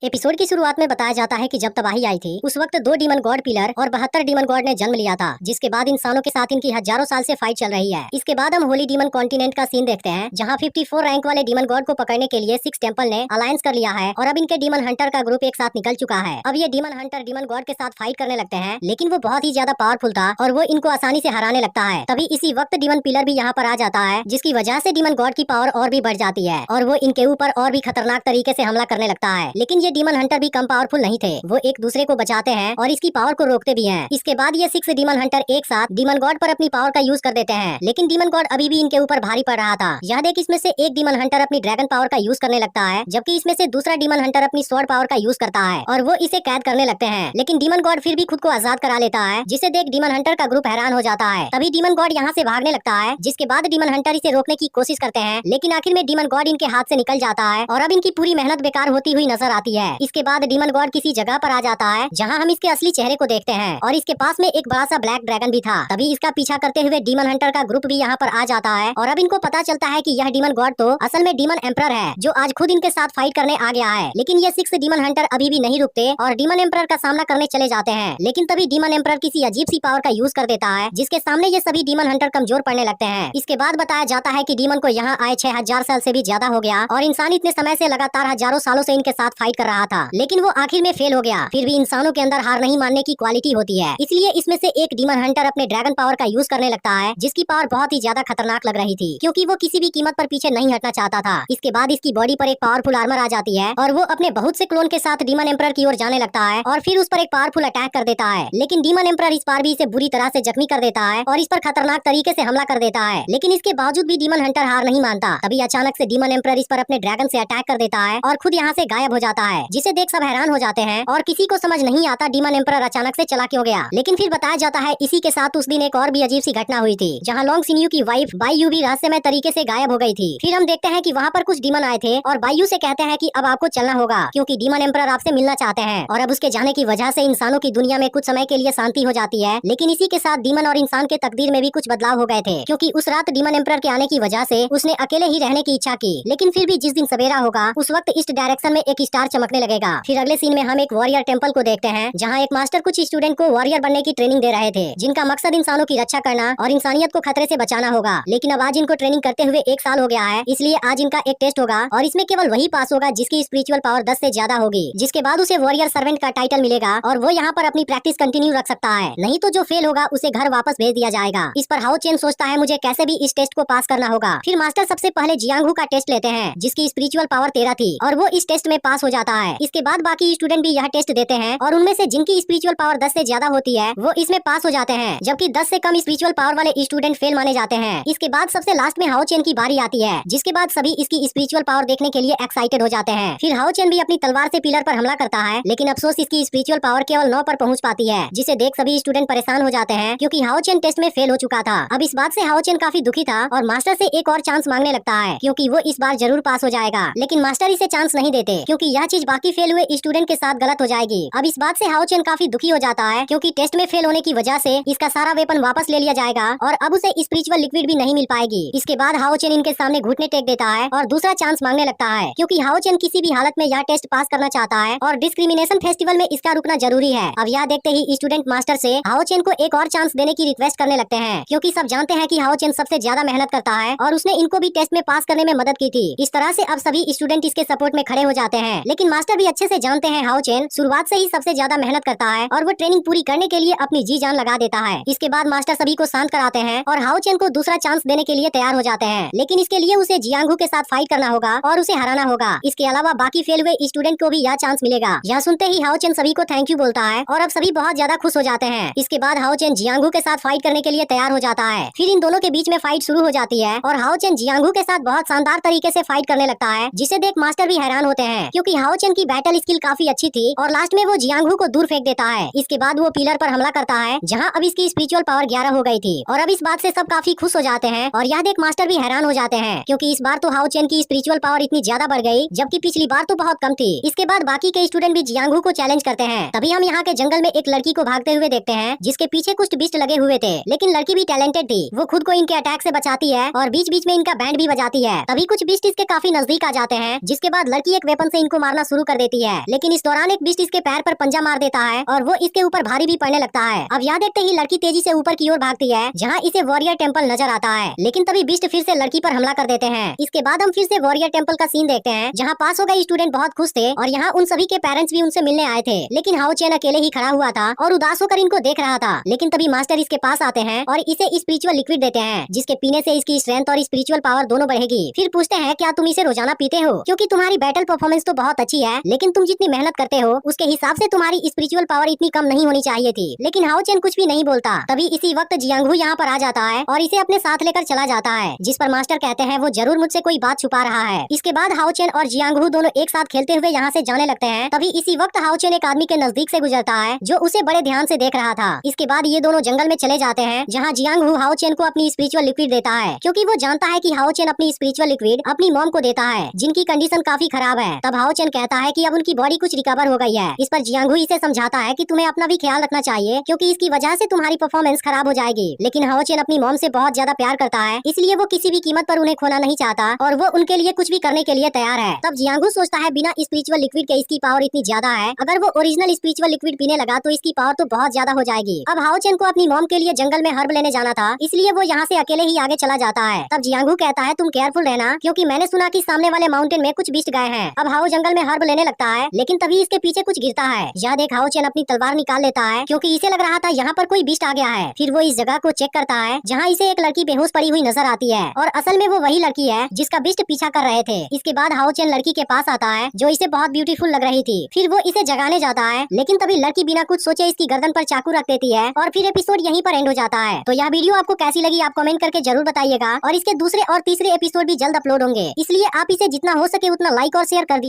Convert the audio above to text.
Episode की शुरुआत में बताया जाता है कि जब तबाही आई थी उस वक्त 2 डीमन गॉड पिलर और 72 डीमन गॉड ने जन्म लिया था, जिसके बाद इंसानों के साथ इनकी हजारों साल से फाइट चल रही है। इसके बाद हम होली डीमन कॉन्टिनेंट का सीन देखते हैं, जहां 54 रैंक वाले डीमन गॉड को पकड़ने के लिए 6 टेम्पल ने अलायंस कर लिया है और अब इनके डीमन हंटर का ग्रुप एक साथ निकल चुका है। अब ये डीमन हंटर डीमन गॉड के साथ फाइट करने लगते हैं, लेकिन वो बहुत ही ज्यादा पावरफुल था और वो इनको आसानी से हराने लगता है। तभी इसी वक्त डीमन पिलर भी यहाँ पर आ जाता है, जिसकी वजह से डीमन गॉड की पावर और भी बढ़ जाती है और वो इनके ऊपर और भी खतरनाक तरीके से हमला करने लगता है। लेकिन ये डीमन हंटर भी कम पावरफुल नहीं थे, वो एक दूसरे को बचाते हैं और इसकी पावर को रोकते भी हैं। इसके बाद ये 6 डीमन हंटर एक साथ डीमन गॉड पर अपनी पावर का यूज कर देते हैं, लेकिन डीमन गॉड अभी भी इनके ऊपर भारी पड़ रहा था। यह देख इसमें से एक डीमन हंटर अपनी ड्रैगन पावर का यूज करने लगता है, जबकि इसमें से दूसरा डीमन हंटर अपनी स्वॉर्ड पावर का यूज करता है और वो इसे कैद करने लगते हैं। लेकिन डीमन गॉड फिर भी खुद को आजाद करा लेता है, जिसे देख डीमन हंटर का ग्रुप हैरान हो जाता है। तभी डीमन गॉड यहाँ से भागने लगता है, जिसके बाद डीमन हंटर इसे रोकने की कोशिश करते हैं, लेकिन आखिर में डीमन गॉड इनके हाथ से निकल जाता है और अब इनकी पूरी मेहनत बेकार होती हुई नजर आती है। इसके बाद डीमन गॉड किसी जगह पर आ जाता है जहां हम इसके असली चेहरे को देखते हैं और इसके पास में एक बड़ा सा ब्लैक ड्रैगन भी था। तभी इसका पीछा करते हुए डीमन हंटर का ग्रुप भी यहाँ पर आ जाता है और अब इनको पता चलता है कि यह डीमन गॉड तो असल में डीमन एम्परर है, जो आज खुद इनके साथ फाइट करने आ गया है। लेकिन ये 6 डीमन हंटर अभी भी नहीं रुकते और डीमन एम्परर का सामना करने चले जाते हैं। लेकिन तभी डीमन एम्परर किसी अजीब सी पावर का यूज कर देता है, जिसके सामने ये सभी डीमन हंटर कमजोर पड़ने लगते हैं। इसके बाद बताया जाता है कि डीमन को यहाँ आए 6000 साल से भी ज्यादा हो गया और इंसान इतने समय से लगातार हजारों सालों से इनके साथ फाइट कर रहा था, लेकिन वो आखिर में फेल हो गया। फिर भी इंसानों के अंदर हार नहीं मानने की क्वालिटी होती है, इसलिए इसमें से एक डीमन हंटर अपने ड्रैगन पावर का यूज करने लगता है, जिसकी पावर बहुत ही ज्यादा खतरनाक लग रही थी, क्योंकि वो किसी भी कीमत पर पीछे नहीं हटना चाहता था। इसके बाद इसकी बॉडी पर एक पावरफुल आर्मर आ जाती है और वो अपने बहुत से क्लोन के साथ डीमन एम्परर की ओर जाने लगता है और फिर उस पर एक पावरफुल अटैक कर देता है। लेकिन डीमन एम्परर इस बार भी इसे बुरी तरह से जख्मी कर देता है और इस पर खतरनाक तरीके से हमला कर देता है। लेकिन इसके बावजूद भी डीमन हंटर हार नहीं मानता। तभी अचानक से डीमन एम्परर इस पर अपने ड्रैगन से अटैक कर देता है और खुद यहाँ से गायब हो जाता है, जिसे देख सब हैरान हो जाते हैं और किसी को समझ नहीं आता डीमन एम्परर अचानक से चला क्यों गया। लेकिन फिर बताया जाता है इसी के साथ उस दिन एक और भी अजीब सी घटना हुई थी, जहाँ लॉन्ग सिन्यू की वाइफ बायू भी रहस्यमय तरीके से गायब हो गई थी। फिर हम देखते हैं कि वहाँ पर कुछ डीमन आए थे और बायू से कहते हैं कि अब आपको चलना होगा, क्योंकि डीमन एम्परर आपसे मिलना चाहते हैं। और अब उसके जाने की वजह से इंसानों की दुनिया में कुछ समय के लिए शांति हो जाती है। लेकिन इसी के साथ डीमन और इंसान के तकदीर में भी कुछ बदलाव हो गए थे, क्योंकि उस रात डीमन एम्परर के आने की वजह से उसने अकेले ही रहने की इच्छा की। लेकिन फिर भी जिस दिन सवेरा होगा उस वक्त ईस्ट डायरेक्शन में एक स्टार चमकने लगेगा। फिर अगले सीन में हम एक वॉरियर टेम्पल को देखते हैं, जहाँ एक मास्टर कुछ स्टूडेंट को वॉरियर बनने की ट्रेनिंग दे रहे थे, जिनका मकसद इंसानों की रक्षा करना और इंसानियत को खतरे से बचाना होगा। लेकिन अब आज इनको ट्रेनिंग करते हुए 1 साल हो गया है, इसलिए आज इनका एक टेस्ट होगा और इसमें केवल वही पास होगा जिसकी स्पिरिचुअल पावर 10 से ज्यादा होगी, जिसके बाद उसे वॉरियर सर्वेंट का टाइटल मिलेगा और वो यहाँ पर अपनी प्रैक्टिस कंटिन्यू रख सकता है। नहीं तो जो फेल होगा उसे घर वापस भेज दिया जाएगा। इस पर हाओ चेन सोचता है मुझे कैसे भी इस टेस्ट को पास करना होगा। फिर मास्टर सबसे पहले जियांगहू का टेस्ट लेते हैं, जिसकी स्पिरिचुअल पावर 13 थी और वो इस टेस्ट में पास हो जाता है। इसके बाद बाकी स्टूडेंट भी यह टेस्ट देते हैं और उनमें से जिनकी स्पिरिचुअल पावर 10 से ज्यादा होती है वो इसमें पास हो जाते हैं, जबकि 10 से कम स्पिरिचुअल पावर वाले स्टूडेंट फेल माने जाते हैं। इसके बाद सबसे लास्ट में हाओ चेन की बारी आती है, जिसके बाद सभी इसकी स्पिरिचुअल पावर देखने के लिए एक्साइटेड हो जाते हैं। फिर हाओ चेन भी अपनी तलवार से पिलर पर हमला करता है, लेकिन अफसोस इसकी स्पिरिचुअल पावर केवल 9 पर पहुंच पाती है, जिसे देख सभी स्टूडेंट परेशान हो जाते हैं, क्योंकि हाओ चेन टेस्ट में फेल हो चुका था। अब इस बात से हाओ चेन काफी दुखी था और मास्टर से एक और चांस मांगने लगता है, क्योंकि वो इस बार जरूर पास हो जाएगा। लेकिन मास्टर इसे चांस नहीं देते, क्योंकि यह चीज बाकी फेल हुए स्टूडेंट के साथ गलत हो जाएगी। अब इस बात से हाओ चेन काफी दुखी हो जाता है, क्योंकि टेस्ट में फेल होने की वजह से इसका सारा वेपन वापस ले लिया जाएगा और अब उसे स्पिरिचुअल लिक्विड भी नहीं मिल पाएगी। इसके बाद हाओ चेन इनके सामने घुटने टेक देता है और दूसरा चांस मांगने लगता है, क्योंकि हाओ चेन किसी भी हालत में यह टेस्ट पास करना चाहता है और डिस्क्रिमिनेशन फेस्टिवल में इसका रुकना जरूरी है। अब यह देखते ही स्टूडेंट मास्टर से हाओ चेन को एक और चांस देने की रिक्वेस्ट करने लगते हैं, क्योंकि सब जानते हैं कि हाओ चेन सबसे ज्यादा मेहनत करता है और उसने इनको भी टेस्ट में पास करने में मदद की थी। इस तरह से अब सभी स्टूडेंट इसके सपोर्ट में खड़े हो जाते हैं। लेकिन मास्टर भी अच्छे से जानते हैं हाओ चेन शुरुआत से ही सबसे ज्यादा मेहनत करता है और वो ट्रेनिंग पूरी करने के लिए अपनी जी जान लगा देता है। इसके बाद मास्टर सभी को शांत कराते हैं और हाओ चेन को दूसरा चांस देने के लिए तैयार हो जाते हैं, लेकिन इसके लिए उसे जियांगहू के साथ फाइट करना होगा और उसे हराना होगा। इसके अलावा बाकी फेल हुए स्टूडेंट को भी यह चांस मिलेगा। यह सुनते ही हाओ चेन सभी को थैंक यू बोलता है और अब सभी बहुत ज्यादा खुश हो जाते हैं। इसके बाद हाओ चेन जियांगहू के साथ फाइट करने के लिए तैयार हो जाता है। फिर इन दोनों के बीच में फाइट शुरू हो जाती है और हाओ चेन जियांगहू के साथ बहुत शानदार तरीके से फाइट करने लगता है, जिसे देख मास्टर भी हैरान होते हैं, क्योंकि हाओ चेन की बैटल स्किल काफी अच्छी थी और लास्ट में वो जियांगहू को दूर फेंक देता है। इसके बाद वो पिलर पर हमला करता है, जहाँ अब इसकी स्पिरिचुअल पावर 11 हो गई थी और अब इस बात से सब काफी खुश हो जाते हैं और यह देख मास्टर भी हैरान हो जाते हैं, क्योंकि इस बार तो हाओ चेन की स्पिरिचुअल पावर इतनी ज्यादा बढ़ गई, जबकि पिछली बार तो बहुत कम थी। इसके बाद बाकी के स्टूडेंट भी जियांगहू को चैलेंज करते हैं। तभी हम यहाँ के जंगल में एक लड़की को भागते हुए देखते हैं, जिसके पीछे कुछ बिस्ट लगे हुए थे, लेकिन लड़की भी टैलेंटेड थी। वो खुद को इनके अटैक से बचाती है और बीच बीच में इनका बैंड भी बजाती है। तभी कुछ बिस्ट इसके काफी नजदीक आ जाते हैं, जिसके बाद लड़की एक वेपन से इनको मारना शुरू कर देती है, लेकिन इस दौरान एक बिस्ट इसके पैर पर पंजा मार देता है और वो इसके ऊपर भारी भी पड़ने लगता है। अब यहाँ देखते ही लड़की तेजी से ऊपर की ओर भागती है जहाँ इसे वॉरियर टेम्पल नजर आता है, लेकिन तभी बिस्ट फिर से लड़की पर हमला कर देते हैं। इसके बाद हम फिर से वॉरियर टेम्पल का सीन देखते हैं जहाँ पास हो गए स्टूडेंट बहुत खुश थे और यहाँ उन सभी के पेरेंट्स भी उनसे मिलने आए थे, लेकिन हाओ चेन अकेले ही खड़ा हुआ था और उदास होकर इनको देख रहा था। लेकिन तभी मास्टर इसके पास आते हैं और इसे स्पिरिचुअल लिक्विड देते हैं जिसके पीने से इसकी स्ट्रेंथ और स्पिरिचुअल पावर दोनों बढ़ेगी। फिर पूछते हैं क्या तुम इसे रोजाना पीते हो, क्योंकि तुम्हारी बैटल परफॉर्मेंस तो बहुत अच्छी है, लेकिन तुम जितनी मेहनत करते हो उसके हिसाब से तुम्हारी स्पिरिचुअल पावर इतनी कम नहीं होनी चाहिए थी। लेकिन हाओ चेन कुछ भी नहीं बोलता। तभी इसी वक्त जियांगहू यहाँ पर आ जाता है और इसे अपने साथ लेकर चला जाता है, जिस पर मास्टर कहते हैं वो जरूर मुझसे कोई बात छुपा रहा है। इसके बाद हाओ चेन और जियांगहू दोनों एक साथ खेलते हुए यहाँ से जाने लगते हैं। तभी इसी वक्त हाओ चेन एक आदमी के नजदीक से गुजरता है जो उसे बड़े ध्यान से देख रहा था। इसके बाद ये दोनों जंगल में चले जाते हैं जहाँ जियांगहू हाओ चेन को अपनी स्पिरिचुअल लिक्विड देता है, क्योंकि वो जानता है कि हाओ चेन अपनी स्पिरिचुअल लिक्विड अपनी मॉम को देता है जिनकी कंडीशन काफी खराब है। तब हाओ चेन कहता है कि अब उनकी बॉडी कुछ रिकवर हो गई है। इस पर जियांगहू इसे समझाता है कि तुम्हें अपना भी ख्याल रखना चाहिए, क्योंकि इसकी वजह से तुम्हारी परफॉर्मेंस खराब हो जाएगी। लेकिन हाओ चेन अपनी मॉम से बहुत ज्यादा प्यार करता है, इसलिए वो किसी भी कीमत पर उन्हें खोना नहीं चाहता और वो उनके लिए कुछ भी करने के लिए तैयार है। तब जियांगहू सोचता है बिना स्पिरिचुअल लिक्विड के इसकी पावर इतनी ज्यादा है, अगर वो ओरिजिनल स्पिरिचुअल लिक्विड पीने लगा तो इसकी पावर तो बहुत ज्यादा हो जाएगी। अब हाओ चेन को अपनी मॉम के लिए जंगल में हर्ब लेने जाना था, इसलिए वो यहाँ से अकेले ही आगे चला जाता है। तब जियांगहू कहता है तुम केयरफुल रहना, क्योंकि मैंने सुना कि सामने वाले माउंटेन में कुछ बीस्ट गए हैं। अब हाओ जंगल में हर्ब लेने लगता है, लेकिन तभी इसके पीछे कुछ गिरता है। यह देख हाओ चेन अपनी तलवार निकाल लेता है, क्योंकि इसे लग रहा था यहाँ पर कोई बीस्ट आ गया है। फिर वो इस जगह को चेक करता है जहाँ इसे एक लड़की बेहोश पड़ी हुई नजर आती है और असल में वो वही लड़की है जिसका बीस्ट पीछा कर रहे थे। इसके बाद हाओ चेन लड़की के पास आता है जो इसे बहुत ब्यूटीफुल लग रही थी। फिर वो इसे जगाने जाता है, लेकिन तभी लड़की बिना कुछ सोचे इसकी गर्दन पर चाकू रख देती है और फिर एपिसोड यहीं पर एंड हो जाता है। तो यह वीडियो आपको कैसी लगी आप कमेंट करके जरूर बताइएगा और इसके दूसरे और तीसरे एपिसोड भी जल्द अपलोड होंगे, इसलिए आप इसे जितना हो सके उतना लाइक और शेयर कर दीजिए।